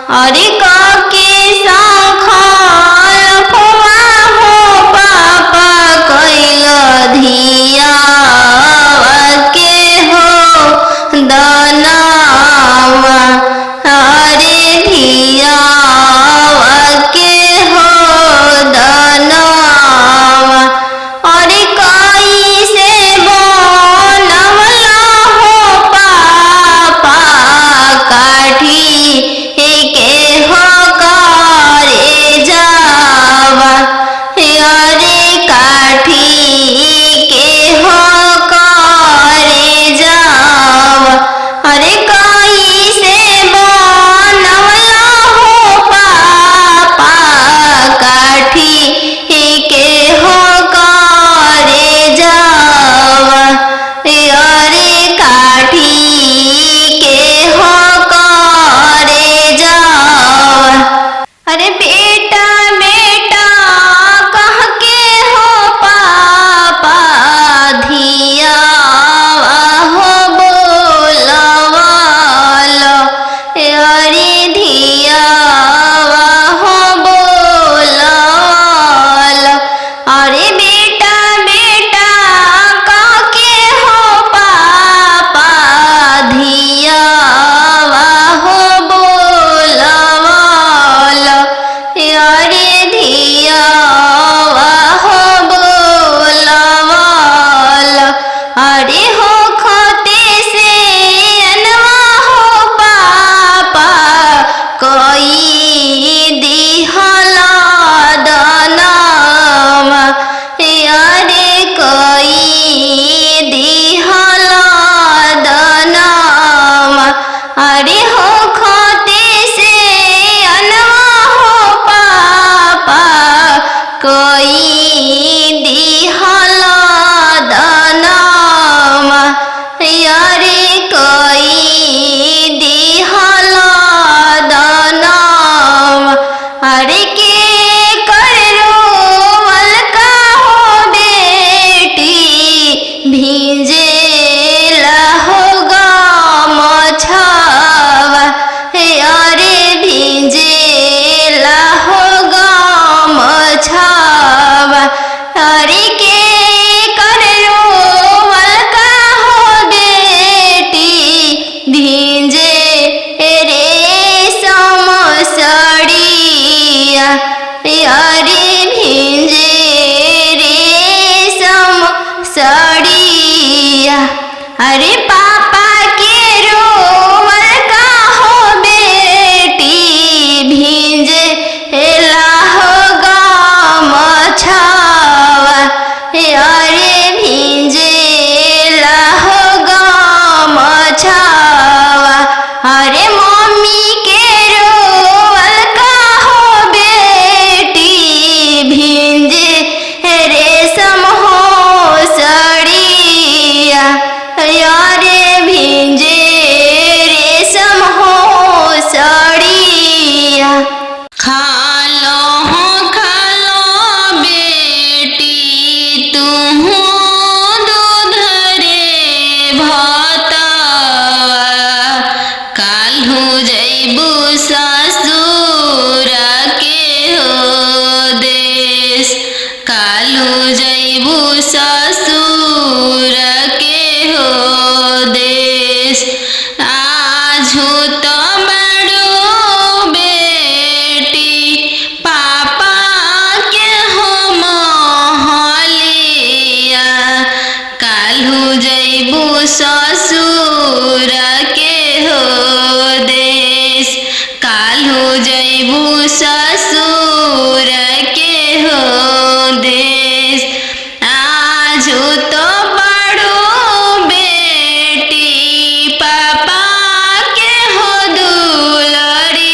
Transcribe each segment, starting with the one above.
अरे काके साखल फुआ हो पापा कैल धिया के हो दनावा। अरे धिया के हो दनावा। अरे कैसे बनवला हो पापा काठी के हो करे जावा। अरे काठी के हो करे जावा। अरे कैसे बनवला हो पापा काठी के हो करे जावा। अरे काठी के हो करे जावा। अरे बेटा बेटा कह के हो पापा धिया हो बोलवालो। अरे धिया हो बोलवालो। अरे बेटा बेटा कह के हो पापा धिया हो बोलवालो। अरे धिया हो बोलवालो। अरे हो खते से अनवा हो पापा कोई दिहला दनावा। अरे कोई दिहला दनावा। अरे हो खते से अनवा हो पापा कोई दिहला दनावा। अरे कोई दिहला दनावा। अरे के करोवल का हो बेटी भीजे हो गमछावा। अरे भीजे हो गमछावा। अरे के करोवल का हो बेटी भीजे रेशम साड़िया। अरे भीजे रेशम साड़िया। अरे पापा के रोवल का हो बेटी भीजे हो गमछावा। अरे भीजे हो गमछावा। अरे मम्मी के रोवल का हो बेटी भीजे रेशम हो साड़िया। अरे भीजे रेशम हो साड़िया। खालो बेटी तुम दूध रे भातवा। काल्हू जैबू ससुर के हो देश। काल्हू जैबू ससुर के हो देश। आजू तो बड़ो बेटी पापा के हो महलिया। काल्हू जैबू ससुर के हो देश। काल्हू जैबू ससुर के हो देश। आजू तो बड़ो बेटी पापा के हो दुलरिया।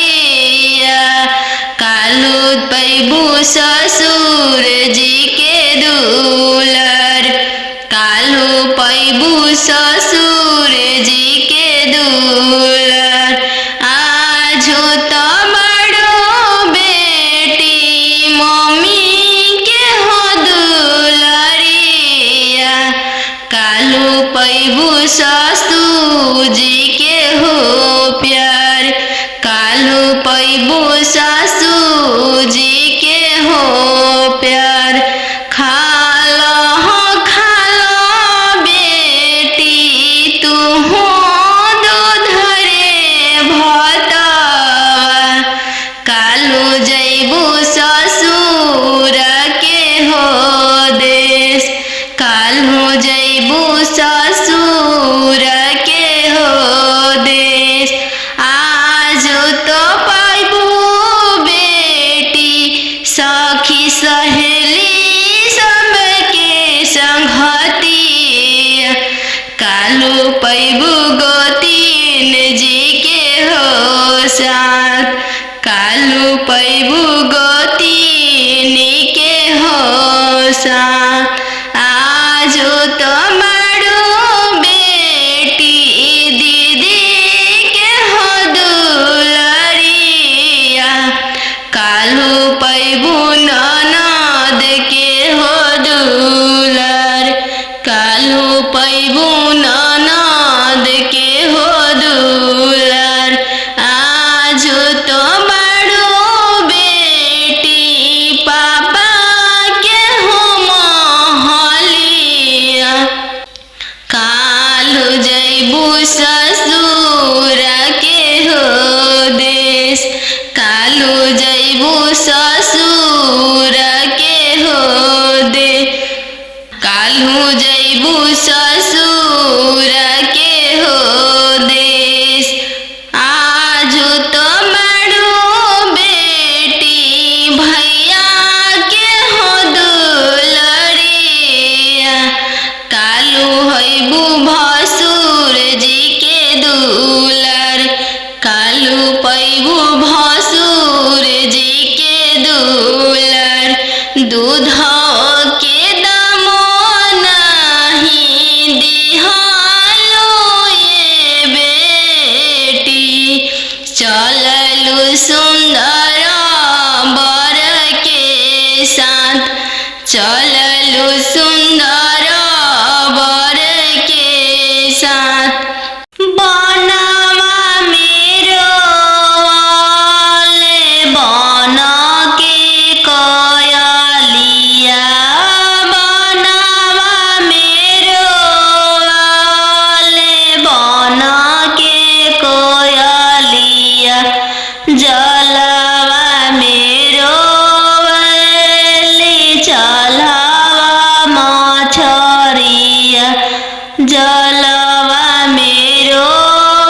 काल्हू पैबू ससुर जी के दुलर। काल्हू पैबू ससुर जी के दुलर। आजू तो बड़ो बेटी मम्मी के हो दुलरिया। काल्हू पैबू ससुर जी के हो प्यार। काल्हू पैबू ससुर जी के हो प्यार। खालो बेटी तू हो दूध रे भतवा, कालू जैबू ससुर के हो देश, कालू जैबू ससुर के हो देश। आज तो पैबू बेटी सखी सहेली सबके संगतिया, कालू पैबू गोतीन जी के हो साथ, कालू पैबू गोतीन के हो साथ। आज तो मारू बेटी दीदी के हो दुलरिया, कालू पैबू ननद के हो दुलर, कालू पैबू ननद के हो दुलर। आज तो मारू बेटी पापा के हो महलिया, कालू जैबू ससुर के हो देश, कालू जैबू ससुर के हो दे, कालू जैबू ससुर के हो देश। आज तो मारू बेटी भैया के हो दुलरिया, कालू हैबू भसुर जी के दुलर, कालू पैबू भसुर जी के दुलर। दूध के दामो नहीं दिहालो ये बेटी, चललू सुंदर बर के साथ, चललू सुंदर बर के साथ। बनवा मेरो वाले बन के कोयलिया, बनवा मेरो वाले बन के कोयलिया, जलवा मेरो वाले चलवा मछरिया, जलवा मेरो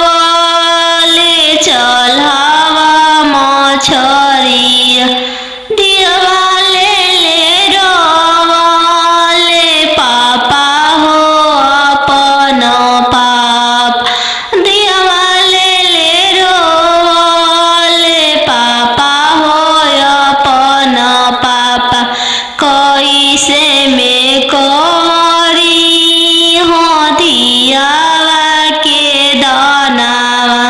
वाले चलवा मछरिया। दिवाले ले रोवाले पापा हो अपन पाप, दिवाले ले रोवाले पापा हो अपन पापा। कैसे में करी हो दियावा के दानावा,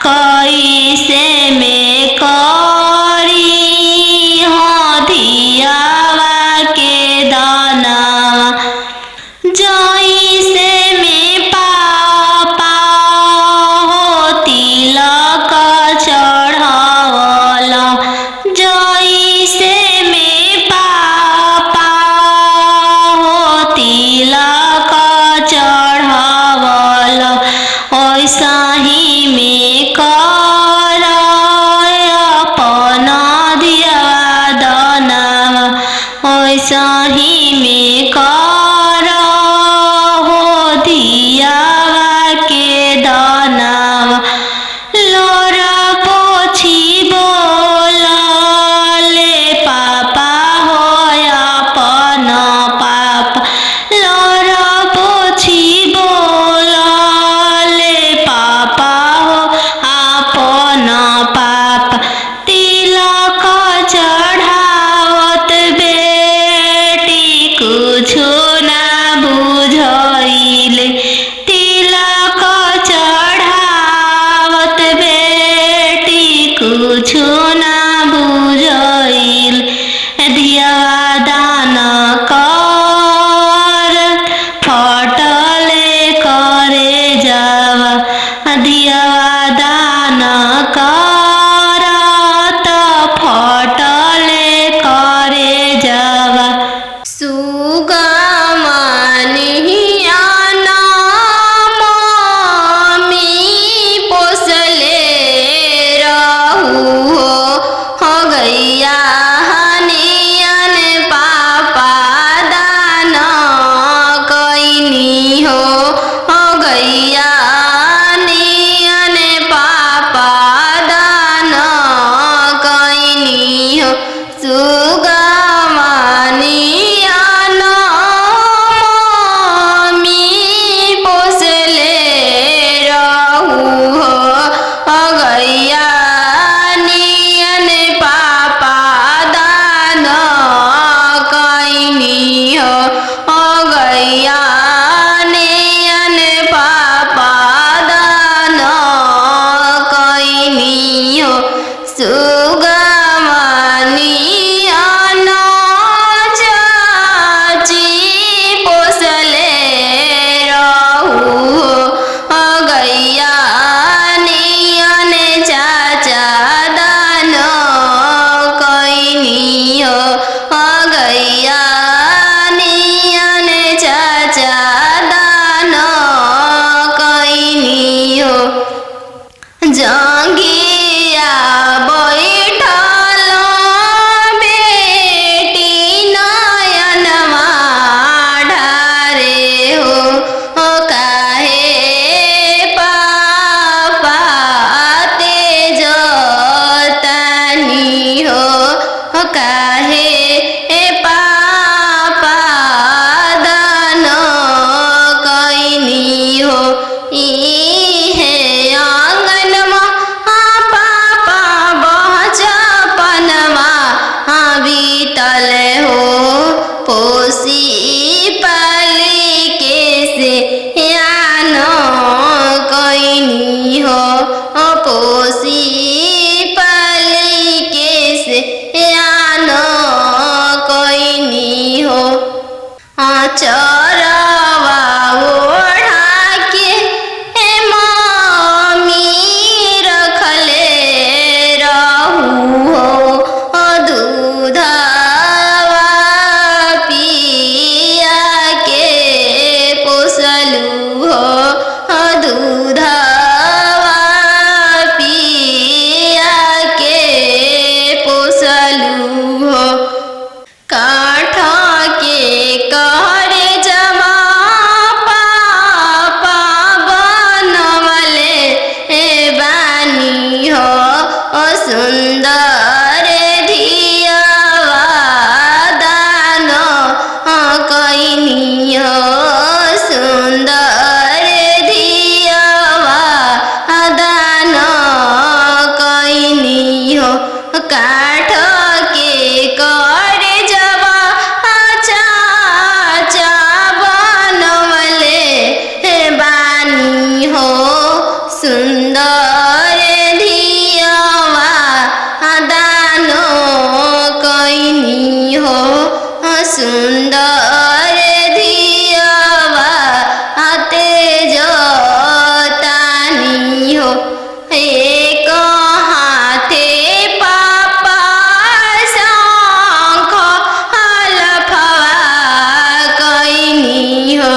कैसे में करी हो दियावा के दानावा। जैसे में पापा हो तिलक चढ़ावला, जैसे में पापा हो तिलक चढ़ावला, ऐसा ही में कर अपन दियावा दानावा, ऐसा ही में कर हो दियावा के दानावा। लोरा पोछी बोलाले पापा हो अपन पापा, लोरा पोछी बोलाले पापा हो अपन पापा। तिलक चढ़ावत बेटी कुछो ना बुझाइले, तिलक चढ़ावत बेटी कुछो ना बुझाइल। दियावा दान कर फटले करे जावा, दियावा दान कर सुगमनियन चाची पोसले रहू हो गैया नियन चाचा दान कैनी हो गैया नियन चाचा दान कैनी हो जंगिया बैठल बेटी नयन ढारे हो काहे पापा तेज तानी हो काहे पापा दान कैनी हो इहे आंगनमा पापा बचपनमा बीतल हो पोसी पाली के से यान कैनी हो पोसी पाली के से यान कैनी हो चरवा ओढ़ा के मम्मी रखले रहू हो दूधवा पिया के पोसलू हो दूधवा पिया के पोसलू हो काठ के करे जमा पापा बनवले बानी हो सुंदर धियावा दान कैनी हो सुंदर धियावा दान कैनी हो काठ के करे जवा चाचा बनवले बानी हो सुंदर धियावा दान कैनी हो सुंदर धियावा तेज तानी हो एक हाथे पापा शंख हलफवा कैनी हो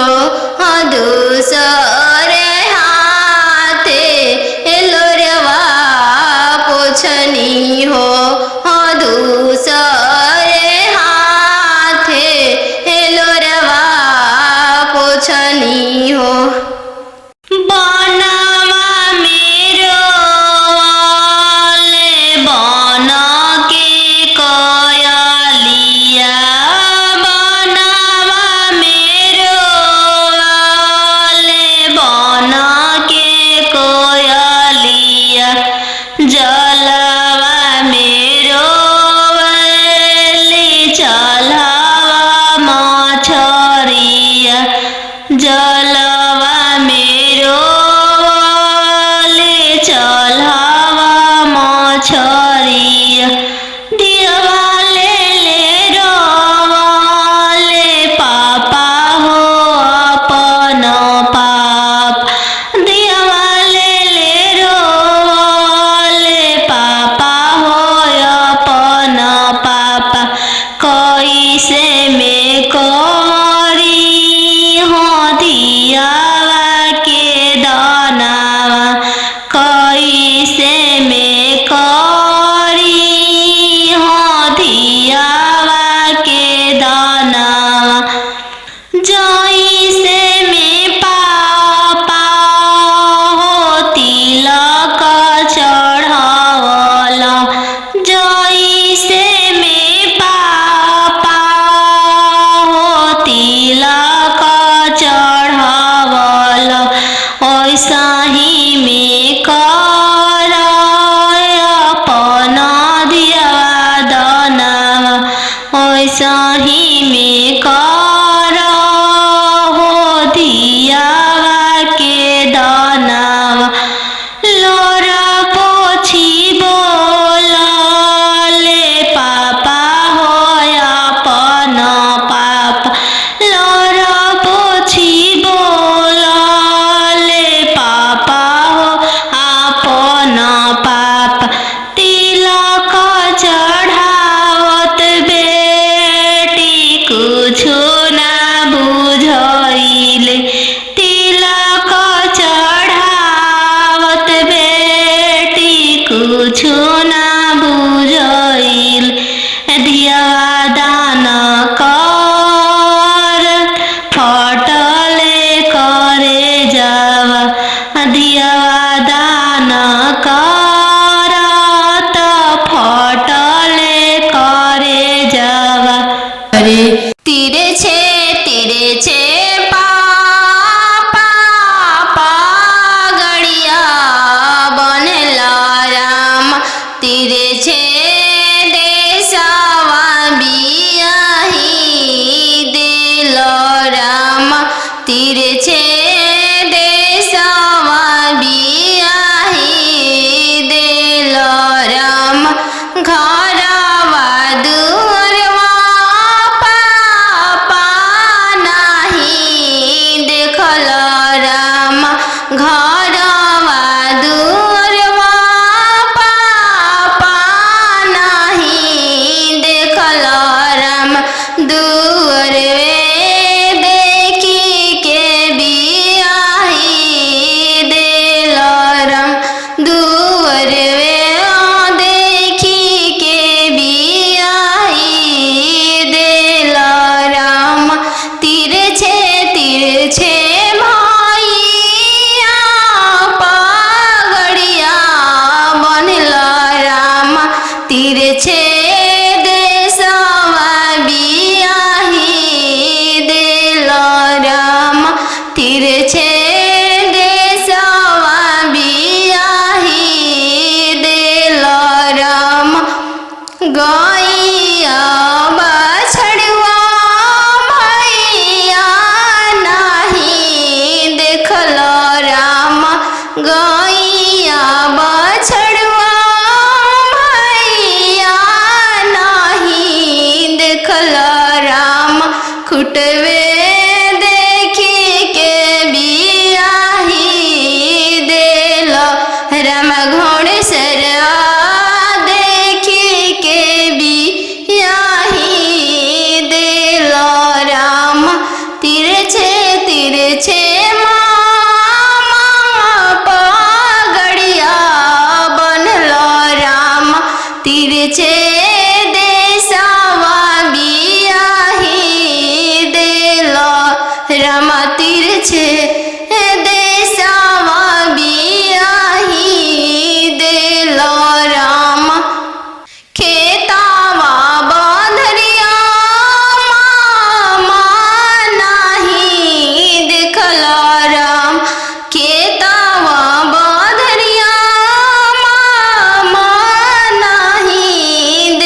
दूसरे हाथे लोरवा पोछनी हो दूसरे हाथे लोरवा पोछनी हो बनवा मेरो वाले बन के कयलिया बनवा मेरो वाले बन के कोयलिया जलवा मेरो वाले चलवा मछरिया जलवा मेरो वाले चलवा मछरिया दिवाले ले रोवाले पापा हो अपन पाप दिवाले ले रोवाले पापा हो अपन पापा कैसे में करी हो दियावा के दानावा कैसे में करी हो दियावा के दानावा जैसे में पापा हो तिलक चढ़ावला जैसे में पापा हो तिलक चढ़ावला वैसा ही में कर अपन दियावा दानावा वैसा ही में कर हो दियावा के दानावा लोरा पोछी बोला ना बुझाइल दियावा दान कर फटले करे जावा दियावा दान कर त फटले करे जावा रे तिरछे पापा गड़िया बनेला राम तिरछे देशवा बियाही दिल राम तिरछे देशवा बियाही दिल राम घरवा दुअरवा पापा नाही देखल राम घरवा दुअरवा पापा नाही देखल राम दुअरवे देखी के बियाही दिल राम दुअरवे देखी के बियाही दिल राम तिरछे भैया पगड़िया बनल राम तिरछे देशवा बियाही दिल राम तिरछे देशवा बियाही दिल राम गैया बछड़ुआ भैया नाही देखल राम गैया बछड़ुआ भैया नाही देखल राम खुटवे देखी के बियाही दिल राम घोड़सरवा देखी के बियाही दिल राम तिरछे मामा पगड़िया बनल राम तिरछे देशवा बियाही दिल राम तिरछे देशवा बियाही दिल राम खेतावा बंधरिया मामा नाही देखल राम खेतावा बंधरिया मामा नाही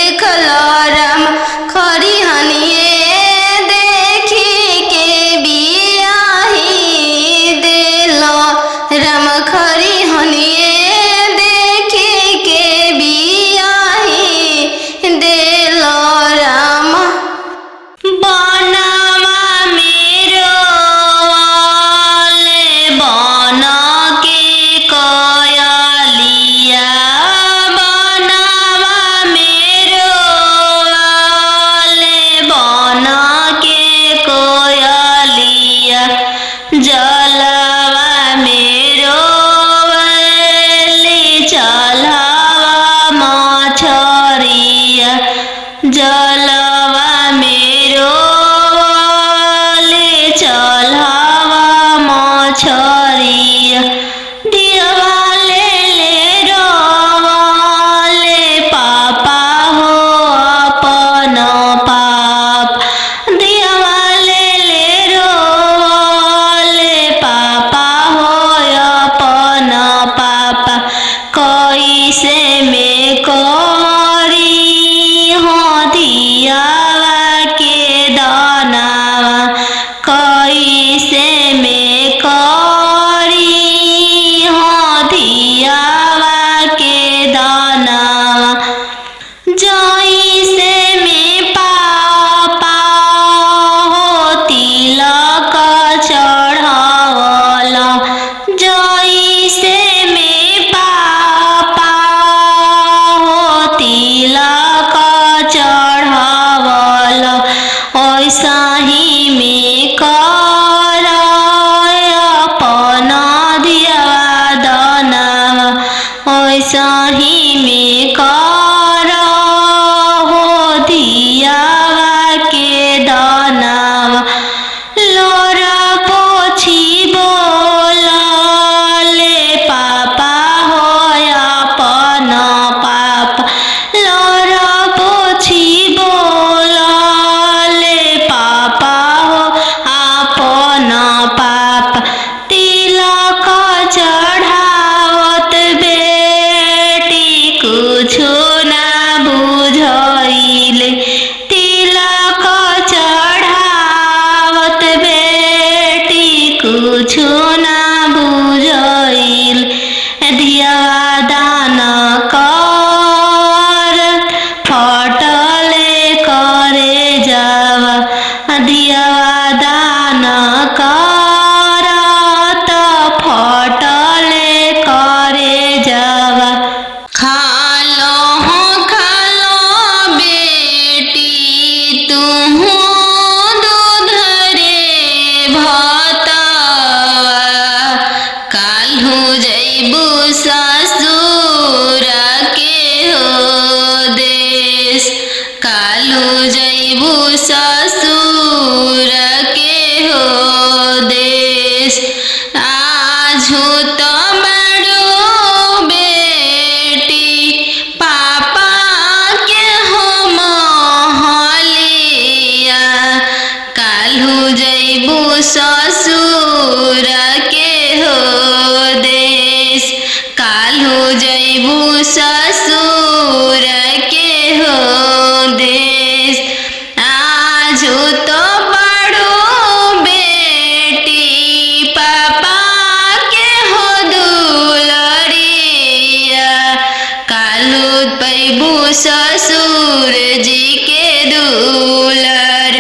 पैबू ससुर जी के दुलर,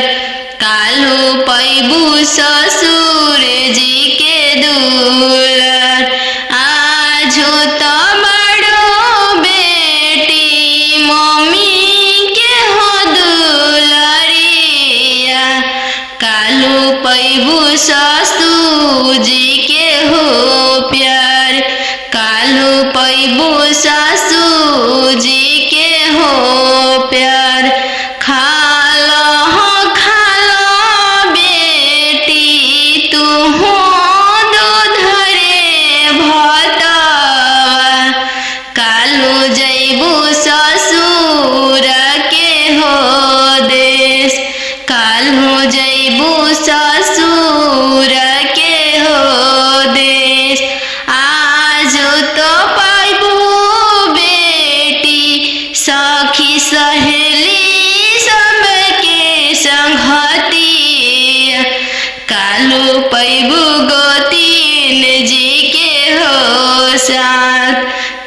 काल्हू पैबू ससुर जी के दुलर। आजो तो बड़ो बेटी मम्मी के हो दुलरिया, काल्हू पैबू ससुर जी के हो प्यार, काल्हू पैबू ससुर जी के हो प्यार। खालो बेटी तू हो दूधरे भतवा, काल्हू जैबू ससुर के हो देश, काल्हू जैबू ससुर के हो देश। आजो तो पैबू बेटी सखी सहेली सबके संगतिया, काल्हू पैबू गोतीन जी के हो साथ,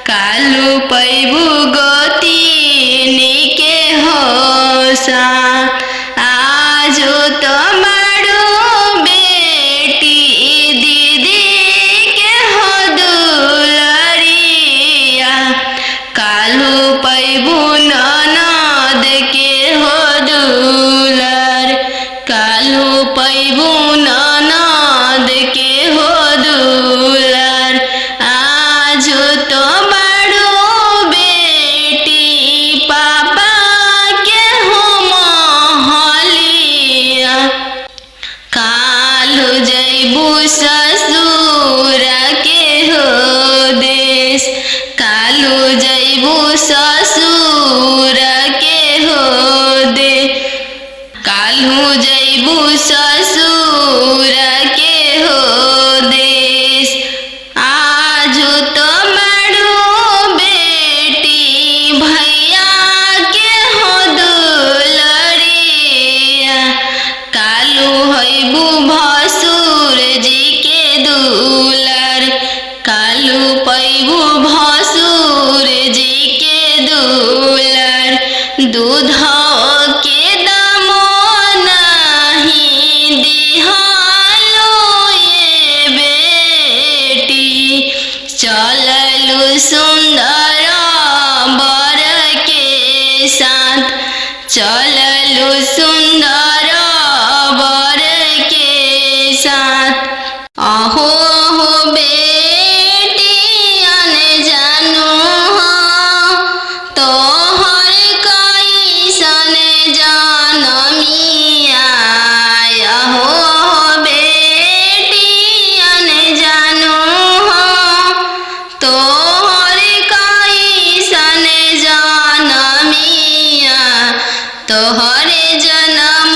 काल्हू पैबू गोतीन के हो साथ। आजो तो बड़ो बेटी दीदी के हो दुलरिया, काल्हू पैबू ननद के हो दुलर, काल्हू पैबू ननद के हो दुलर। आजो तो बड़ो बेटी पापा के हो महलिया, काल्हू जैबू ससुर के हो देश, काल्हू जैबू ससुर के हो दे, काल्हू जैबू ससुर के हो देश। आजो तो बड़ो बेटी भैया के हो दुलरिया, काल्हू हैबू भसुर जी के दुलर, काल्हू पैबू भसुर जी के दुलर। दूध के दामो नहीं दिहालो ये बेटी, चललू सुंदर बर के साथ, चललू सुंदर बर के साथ। अहो हो बेटियन जानू हो तोहर कैसन जनमिया, अहो बेटियन जानू हो तोहर कैसन जनमिया, तोहरे जनम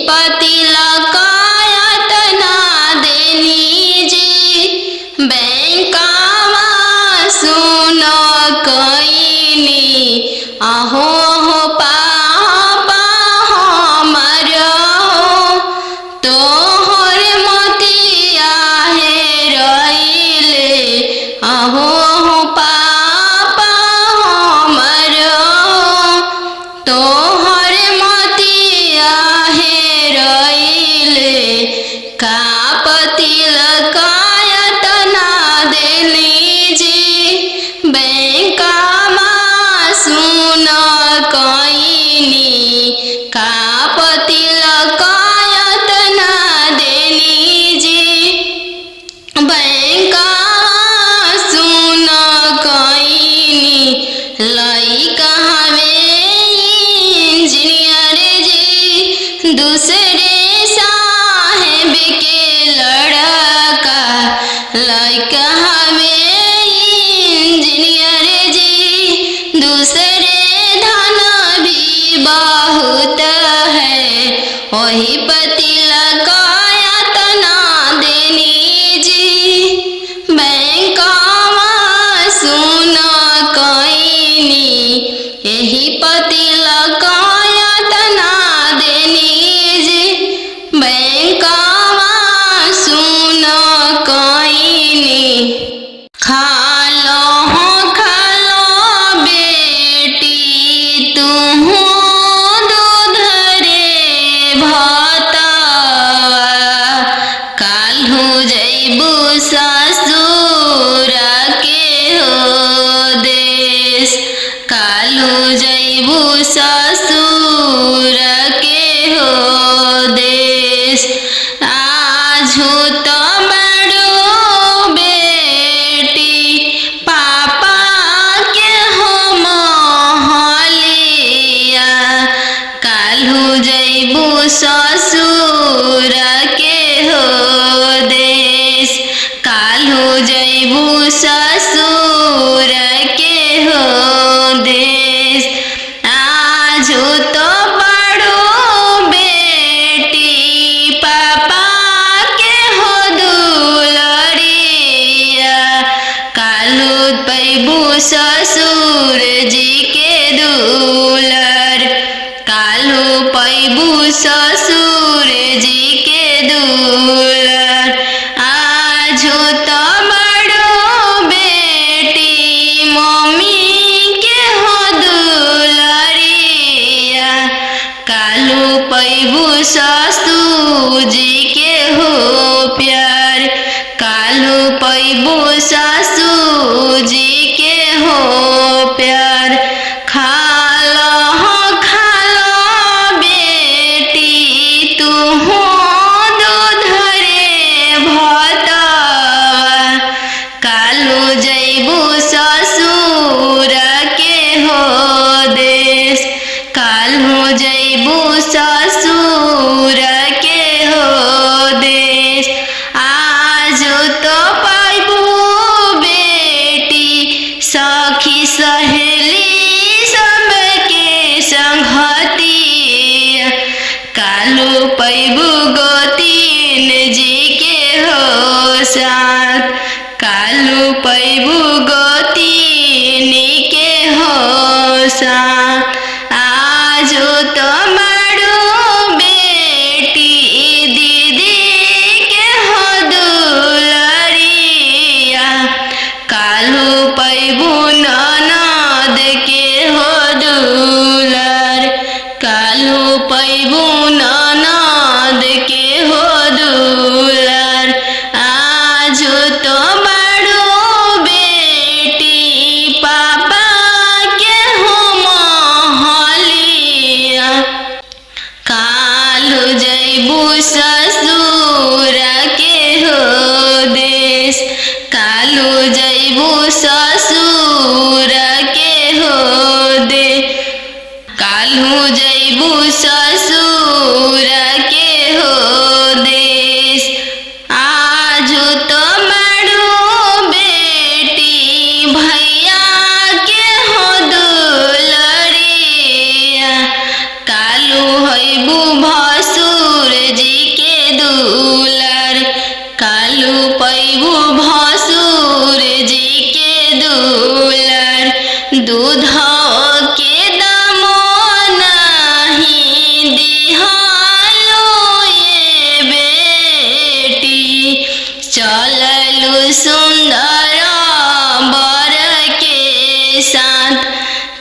पति लकायत ना देनी जी बैंकावा सुन कईनी अहो हो पापा हमर हो तोहर मोतिया हेरइले अहो हो पापा हमर हो तोहर मोतिया हेरइले का पति लकायत ना देनी जी बैंकावा सुन कईनी का पति लकायत ना देनी जी बैंकावा सुन कईनी लइका हवे इंजीनियर जी दूसरे साहेब के लड़का लइका हवे इंजीनियर जी दूसरे धन भी बहुत है वही पति लकायत ना देनी जी बैंकावा सुन कईनी यही पति लकायत ना देनी जी बैंकावा सुन कईनी खालो बेटी तुहू दूध रे भाता काल्हू जैबू ससुर के हो देश काल्हू जैबू ससुर के हो देश आजू तो बड़ो बेटी पापा के हो महलिया काल्हू जैबू ससुर के हो देश काल्हू जैबू ससुर के हो देश आजू तो बड़ो बेटी पापा के हो दुलरिया काल्हू पैबू ससुर जी के दुलर काल्हू पैबू ससुर जी के दुलर आजू तो बड़ो बेटी मम्मी के हो दुलरिया काल्हू पैबू ससुर जी के हो प्यार काल्हू पैबू ससुर जी के हो प्यार खालो बेटी तुहू दूध रे भातवा काल्हू जैबू ससुर के हो देश काल्हू जैबू ससुर के हो देश आजू तो पैबू बेटी सखी सहेली सबके संगतिया काल्हू पैबू गोतीन जी के हो साथ काल्हू पैबू गोतीन के हो साथ आजू तो बड़ो बेटी दीदी के हो दुलरिया काल्हू पैबू ननद के हो दुलर काल्हू पैबू ननद के हो दुलर आजू तो बड़ो बेटी पापा के हो महलिया काल्हू जैबू ससुर के हो देश काल्हू जैबू ससुर के हो दे काल्हू जैबू ससुर के हो देश आजू तो बड़ो बेटी भैया के हो दुलरिया काल्हू हैबू भसुर सुंदर बर के साथ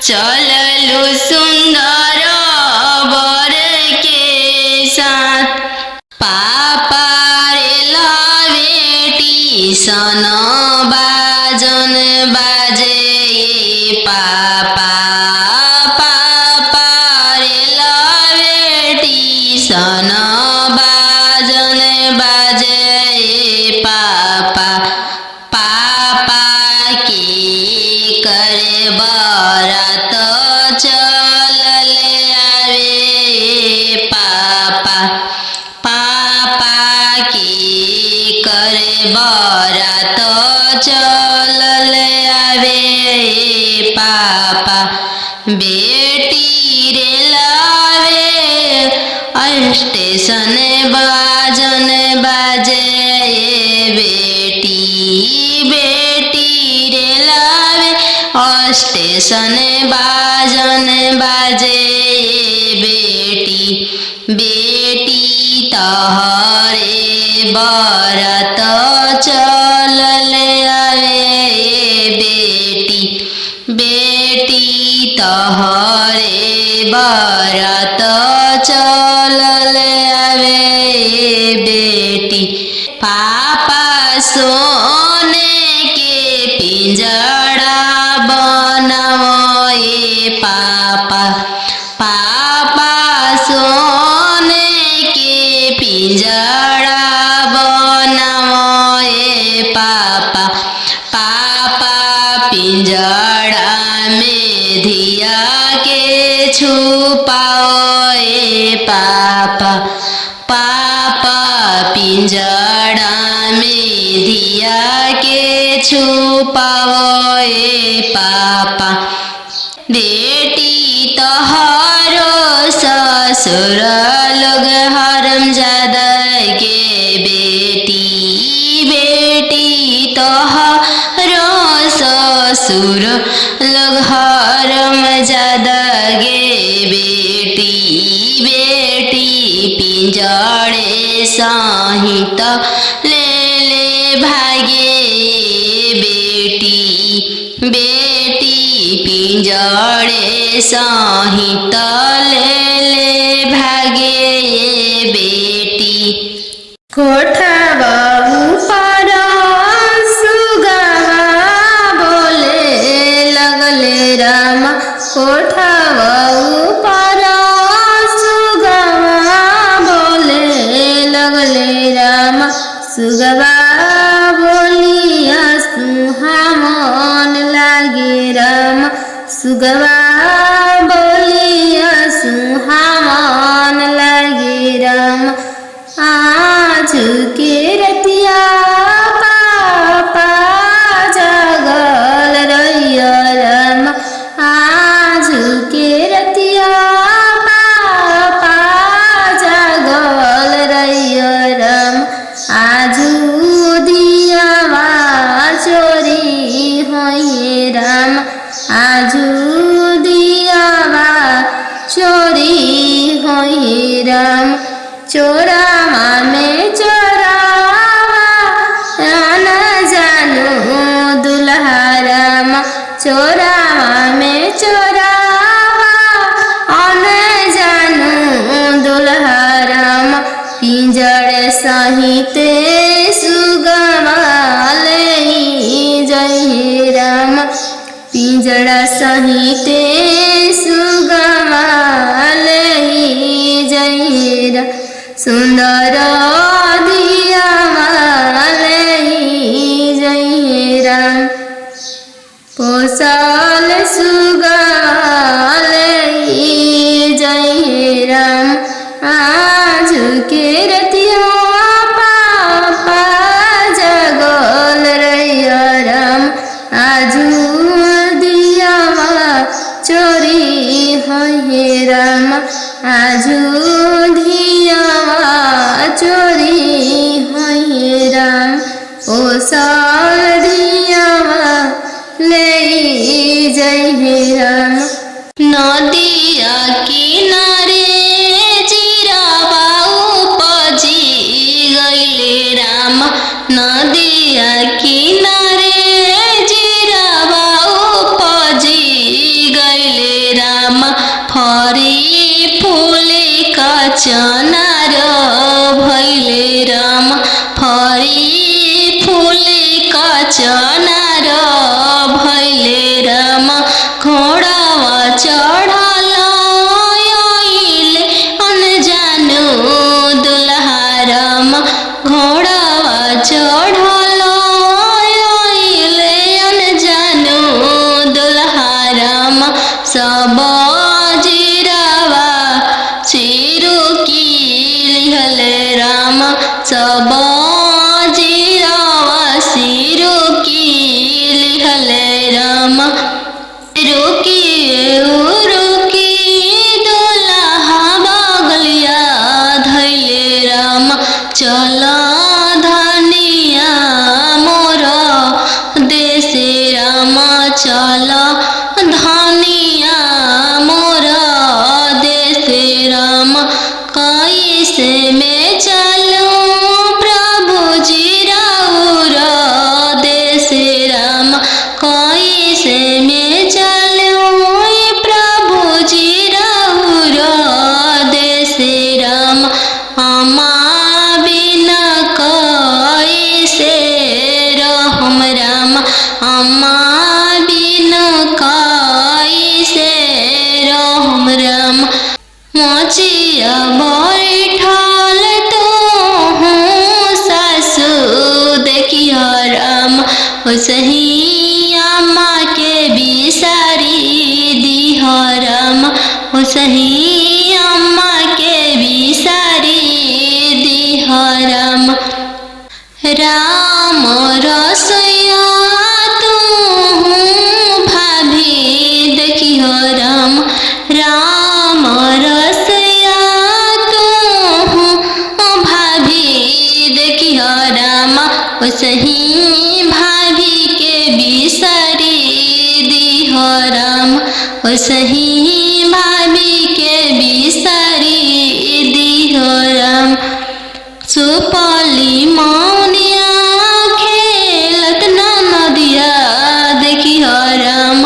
चललु सुंदर बर के साथ पापा रे बेटी सन बाजन बाजे पापा पापा रे बेटी सन बाजन बाजे पापा पापा की करे बरात चलले आवे पापा पापा की करे बरात चलले आवे पापा बेटी रे लावे स्टेशन बाजन बाजे बेटी बेटी रे लावे स्टेशन बाजन बाजे बेटी बेटी तहरे बरात चलले आवे बेटी बेटी तहरे बरात चलले आवे बेटी पापा सोने के पिंजड़ा बनाओ पापा पापा सोने के पिंजड़ा बनाओ पापा पापा पिंजड़ा में धिया के छुपाओ पापा पापा पिंजड़ा में धिया के छुपाओ पापा बेटी तोहरो ससुर लोग हरामजादा के बेटी बेटी तोहरो ससुर लोग हरामजादा गे बेटी बेटी पिंजड़े सहित ले ले भागे बेटी बेटी पिंजड़े सहित ले ले भागे बेटी कोठवा ऊपर सुगवा बोले लगले राम कोठवा ऊपर सुगवा बोले लगले राम सुगवा बोलिया सुहामन लागे राम सुगवा बोलिया सुहामन लागे राम आज के रतिया पापा जागल रहिया राम आज के रतिया पापा जागल रहिया राम आज दियावा चोरी होइए राम आज दियावा चोरी होइए राम चोरावा में चोरावा न जानू दुल्हा राम चोरावा में चोरावा न जानू दुल्हा राम पिंजड़ सहित सुगवा ले जय राम पिंजड़ा सहित सुगवा ले जय राम सुंदर दियावा ले जय राम पोसल सुगवा ले जय राम आज के रतिया पापा जगल रहिया राम आज दियावा चोरी होइए राम आज दियावा चोरी चला धनिया मोरा देशे राम चला धनिया मोरा देशे राम कैसे में चलूं प्रभु जी राउरा देशे राम कैसे में चलूं प्रभु जी राउरा देशे राम अम्मा बिना कैसे रहम राम अम्मा बिना कैसे रहम राम मोचिया बैठल तो हूँ सासु देखिया राम सही अम्मा के बिसारी दिह राम सही अम्मा के बिसारी दिह राम राम रसोया तू भाभी देखिह राम राम रसोया तू भाभी देखिह राम सही भाभी के बिसारी दिह राम सही भाभी के बिसारी दिह राम सुपली मौनिया खेलत ना नदिया देखिह राम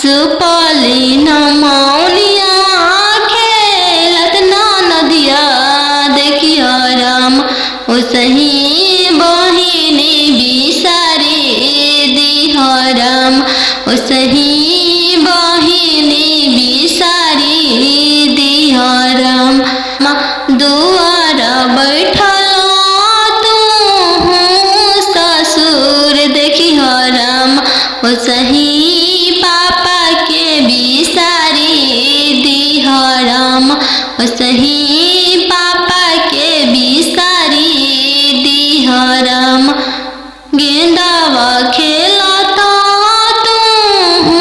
सुपली न मौनिया खेलत ना नदिया देखिह राम सही बहिनी बिसारी दिह राम सही बहिनी बिसारी दिह राम दुआर बैठल तू ससुर देखिह राम सही पापा के बिसारी दिह राम सही पापा के बिसारी दिह राम गेंदावा खेलता तू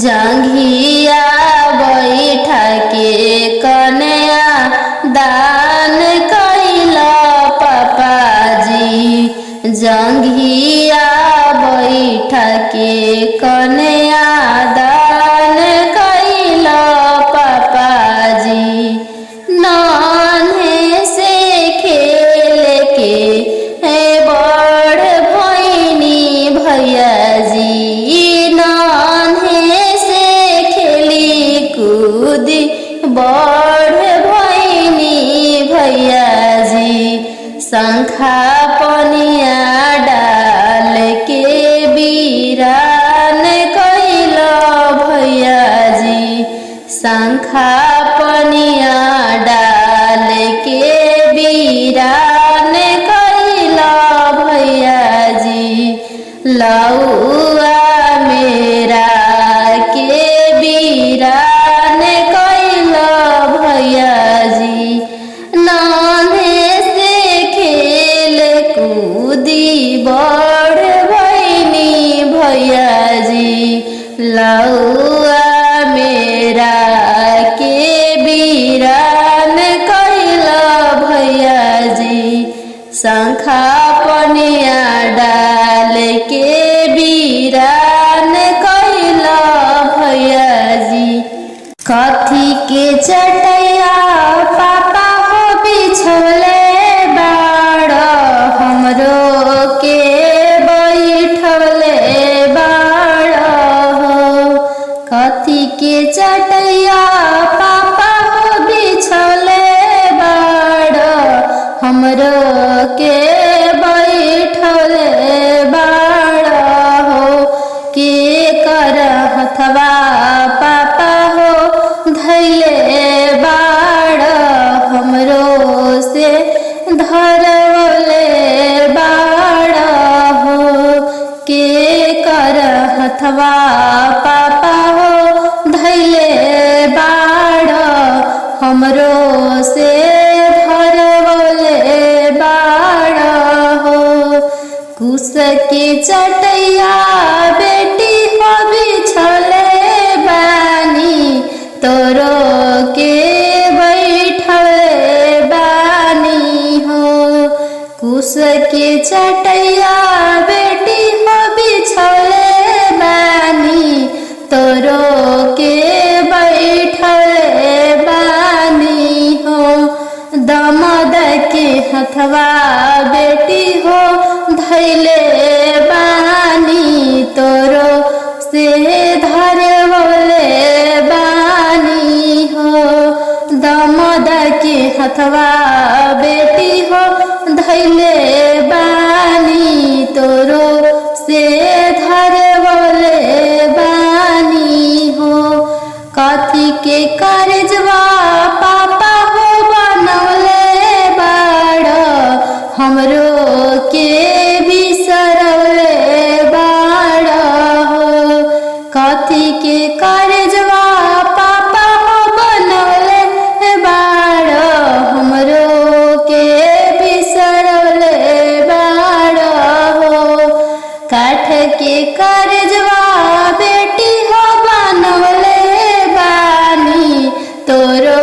जंघिया बैठा के कन्या दान कैला पापाजी, जंघिया बैठा के कन्या दान कैला पापाजी। नान्हे से खेल के बड़ भैनी भैया जी, नान्हे से खेली कूदी बड़ भैनी भैया जी। शंखा पनिया डाल के बीरान कैला भैया जी, शंखा पनिया डाल के बीरान कैला भैया जी। लौआ मेरा के बीरान कैला भैया जी। नान्हे से खेल कूदी बड़ भैनी भैया जी। लौआ मेरा के बीरान कैला भैया जी। शंखा पनिया डाल के बीरान कैला भैया जी। कथी के चटैया पापा हो बिछौले बाड़, हमरो के बैठौले बाड़ हो। कथी के चटैया पापा हो बिछौले बाड़, हमरो के बैठौले बाड़ हो। के कर हथवा पापा हो धैले बाड़, हमरो से धरवले बाड़ हो। के कर हथवा पापा हो धैले बाड़, हमरो से धरवले बाड़ हो। कुश के चटैया बेटी हो बिछौले बानी, तोरो के बैठले बानी हो। कुश के चटैया बेटी हो बिछौले बानी, तोरो के बैठले बानी हो। दमद के हथवा बेटी हो धैले बानी, तोरो से धरवले बानी हो। दमद के हथवा बेटी हो धैले बानी, तोरो से धरवले बानी हो। कथी के करजवा पापा हो बनवले बाड़, हमरो के बिसरवले बाड़ हो। कथी के करजवा पापा हो बनवले बाड़, हमरो के बिसरवले बाड़ हो। काठ के करजवा बेटी हो बनवले बानी, तोरो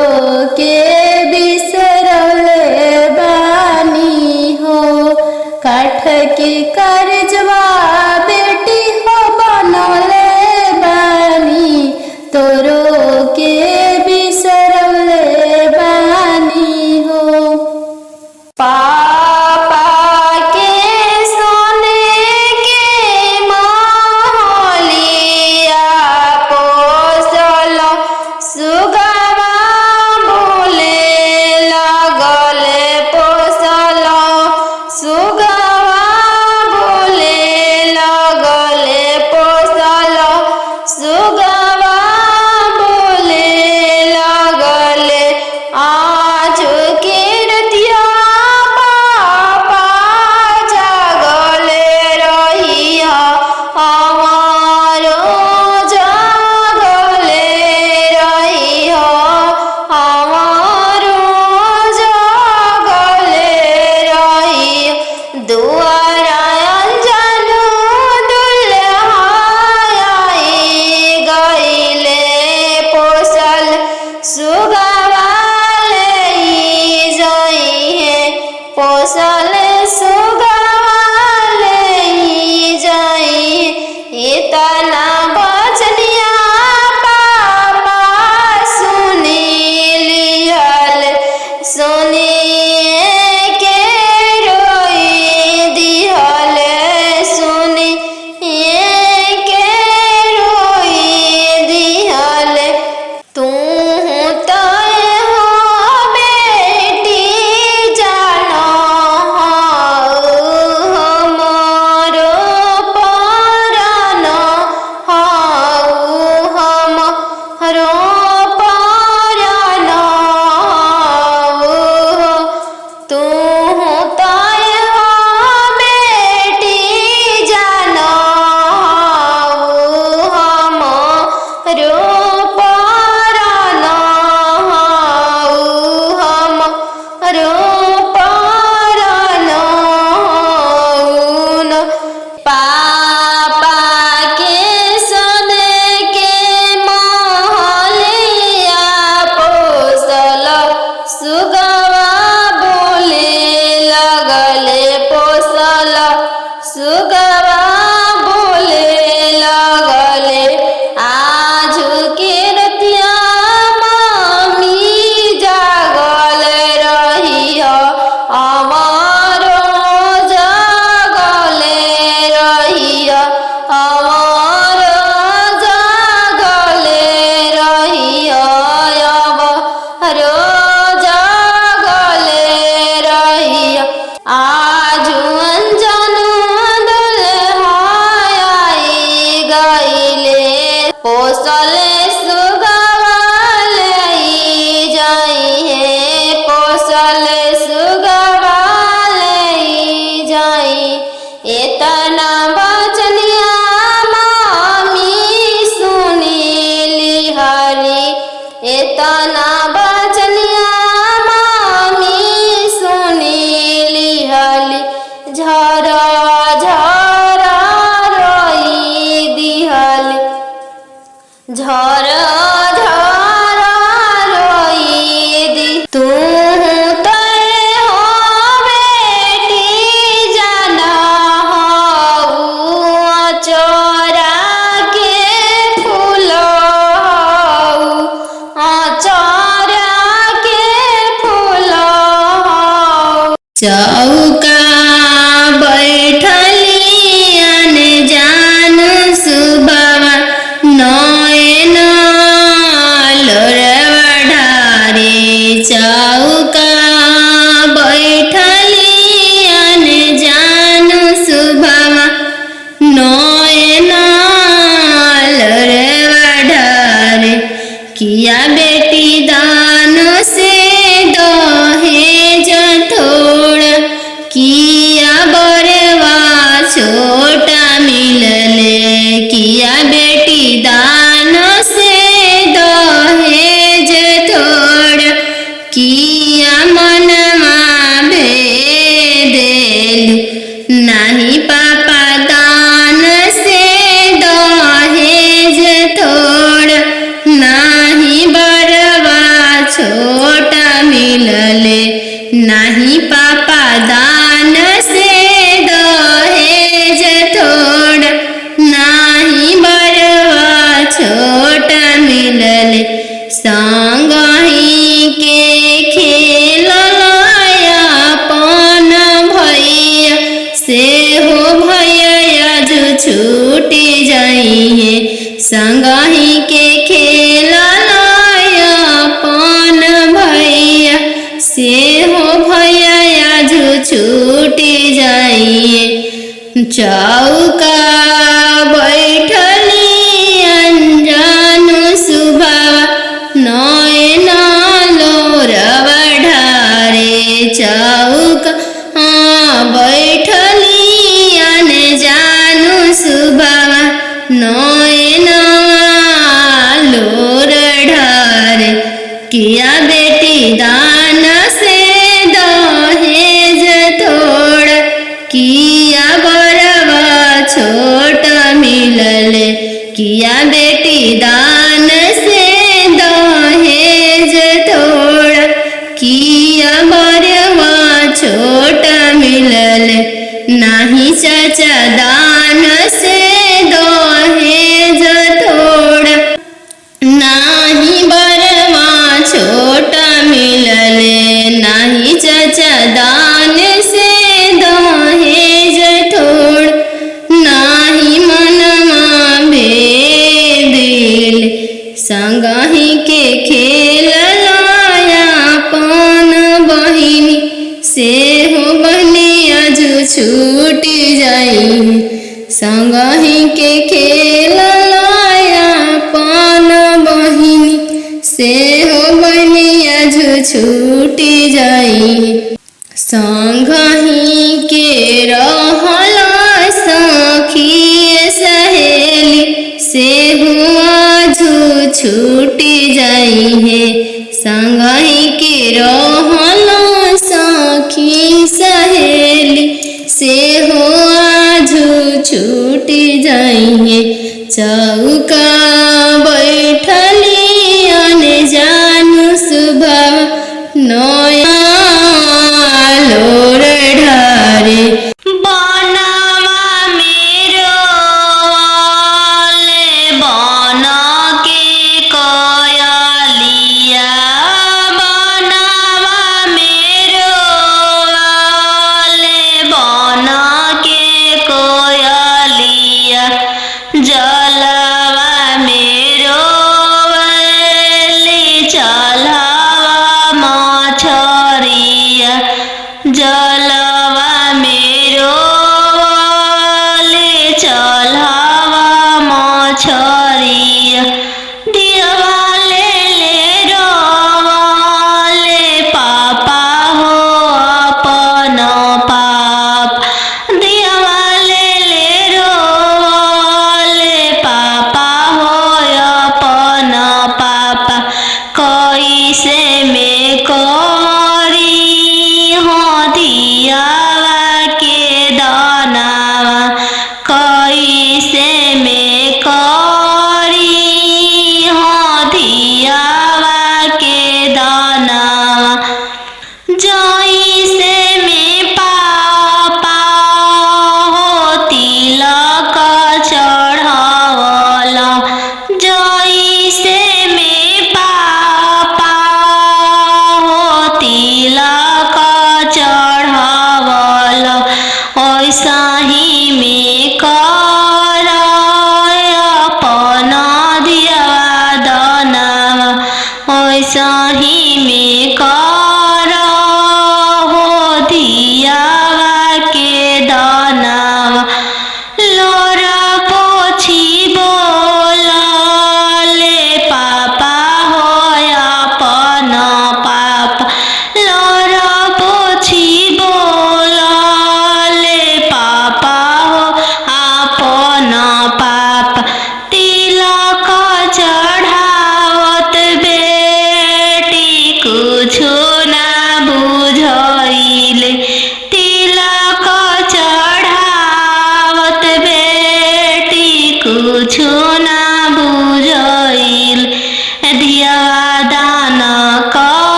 तना बचनिया मामी सुनीली हली झरा झरा रोई दिहली झरा झरा रोई दी तू चौका बैठली अनजान सुबवा नयन लोरवा ढारे चौका बैठली अनजान सुबवा नयन लोरवा ढारे किया बेटी दान से दहेज थोड़ा किया बरवा छोटा मिलले किया बेटी दान से दहेज थोड़ा किया मनमा भेदेलु नहीं पापा दान से दहेज थोड़ा नहीं बरवा छोटा मिलले नहीं पापा दान से दहेज थोड़ा नहीं बरवा छोटा मिलले संग ही के खेलया अपन भैया से हो भैया जो छूटी जाइए संग ही के खेलया अपन भैया से हो भैया जो छूटी जाइए चौका बैठली अनजान सुबवा नयन लोरवा ढारे चौका बैठली अनजान सुबवा नयन लोर ढारे किया बेटी दान से दहेज थोड़ा किया बरवा छोटा मिलले किया बेटी दान से दहेज थोड़ा किया बरवा छोटा मिलले नहीं चाचा दान से दहेज थोड़ा नहीं बरवा छोटा मिलले नहीं चाचा दान से दहेज थोड़ा नहीं मनमा भेदिल संगही के खेलया अपन बहिनी से हो बनिया जो छूटी जाई संगही के खेलया अपन बहिनी से हो बनिया जो छूटी जाई संगही के रहला सखी सहेली से हुआ जो छूटी जाई